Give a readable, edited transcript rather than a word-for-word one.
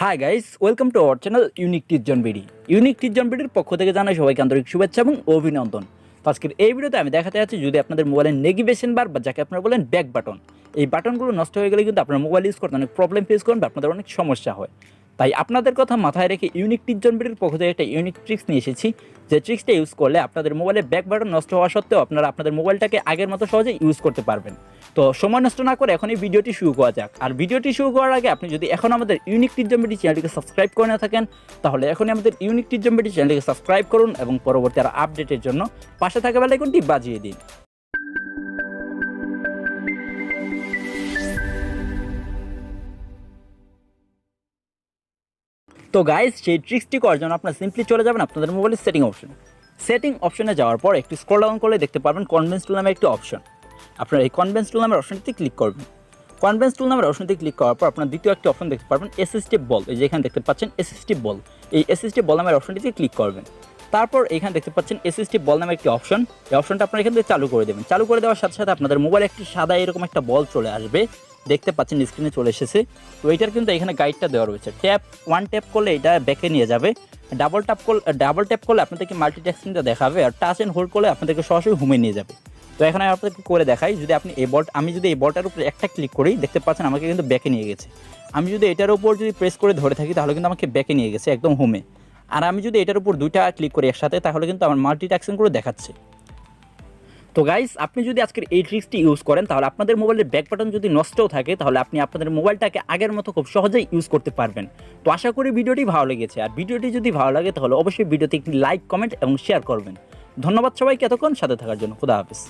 High guys, welcome to our channel ইউনিকটেকজনবেড। ইউনিকটেকজনবেডের পক্ষ থেকে জানাই সবাইকে আন্তরিক শুভেচ্ছা এবং অভিনন্দন। তো আজকের এই ভিডিওতে আমি দেখাতে যাচ্ছি যদি আপনাদের মোবাইলের নেগিভেশন বার বা যাকে আপনারা বলেন ব্যাক বাটন, এই বাটনগুলো নষ্ট হয়ে গেলে কিন্তু আপনার মোবাইল ইউজ করতে অনেক প্রবলেম ফেস করেন বা আপনাদের অনেক সমস্যা হয়। তাই আপনাদের কথা মাথায় রেখে ইউনিকটেকজনবেডের পক্ষ থেকে একটা ইউনিক ট্রিক্স নিয়ে এসেছি, যে ট্রিক্সটা ইউজ করলে আপনাদের মোবাইলের ব্যাক বাটন নষ্ট হওয়া সত্ত্বেও আপনারা আপনাদের মোবাইলটাকে আগের মতো সহজে ইউজ করতে পারবেন। তো সময় নষ্ট না করে এখন এই ভিডিওটি শুরু করা যাক। আর ভিডিওটি শুরু করার আগে আপনি যদি এখন আমাদের ইউনিকটেকজনবেড চ্যানেলটিকে সাবস্ক্রাইব করে না থাকেন, তাহলে এখনই আমাদের ইউনিকটেকজনবেড চ্যানেলটিকে সাবস্ক্রাইব করুন এবং পরবর্তী আর আপডেটের জন্য পাশে থাকা বেল আইকনটি বাজিয়ে দিন। তো গাইস, সেই ট্রিক্সটি করার জন্য আপনারা সিম্পলি চলে যাবেন আপনাদের মোবাইলের সেটিং অপশনে যাওয়ার পর একটু স্ক্রল ডাউন করলে দেখতে পারবেন কনভেন্স টুল নামে একটি অপশন। আপনারা এই কনভেন্স টুল নামের অপশনটিতে ক্লিক করবেন। কনভেন্স টুল নামের অপশনটি ক্লিক করার পর আপনার দ্বিতীয় একটি অপশন দেখতে পারবেন অ্যাসিস্টিভ বল। এই যে এখানে দেখতে পাচ্ছেন অ্যাসিস্টিভ বল, এই অ্যাসিস্টিভ বল নামের অপশনটিতে ক্লিক করবেন। তারপর এখানে দেখতে পাচ্ছেন অ্যাসিস্টিভ বল নামের একটি অপশন, এই অপশনটা আপনারা এখান থেকে চালু করে দেবেন। চালু করে দেওয়ার সাথে সাথে আপনাদের মোবাইলে একটি সাদা এরকম একটা বল চলে আসবে, দেখতে পাচ্ছেন স্ক্রিনে চলে এসেছে। তো এইটার কিন্তু এখানে গাইডটা দেওয়া রয়েছে। ওয়ান ট্যাপ করলে এটা ব্যাকে নিয়ে যাবে, ডাবল ট্যাপ করলে আপনাদেরকে মাল্টিটাস্কিংটা দেখাবে, আর টাচ অ্যান্ড হোল্ড করলে আপনাদেরকে সরাসরি হোমে নিয়ে যাবে। তো এখানে আপনাদেরকে করে দেখাই, যদি আপনি আমি যদি এই বলটার উপরে একটা ক্লিক করি, দেখতে পাচ্ছেন আমাকে কিন্তু ব্যাকে নিয়ে গেছে। আমি যদি এটার উপর যদি প্রেস করে ধরে থাকি তাহলে কিন্তু আমাকে ব্যাকে নিয়ে গেছে একদম হোমে। আর আমি যদি এটার উপর দুইটা ক্লিক করি একসাথে তাহলে কিন্তু আমার মাল্টিটাস্কিং করে দেখাচ্ছে। তো গাইস, আপনি যদি আজকের এই ট্রিক্সটি ইউজ করেন তাহলে আপনাদের মোবাইলের ব্যাক বাটন যদি নষ্টও থাকে তাহলে আপনি আপনাদের মোবাইলটাকে আগের মতো খুব সহজেই ইউজ করতে পারবেন। তো আশা করি ভিডিওটি ভালো লেগেছে, আর ভিডিওটি যদি ভালো লাগে তাহলে অবশ্যই ভিডিওতে একটি লাইক, কমেন্ট এবং শেয়ার করবেন। ধন্যবাদ সবাইকে এতক্ষণ সাথে থাকার জন্য। খুদা হাফেজ।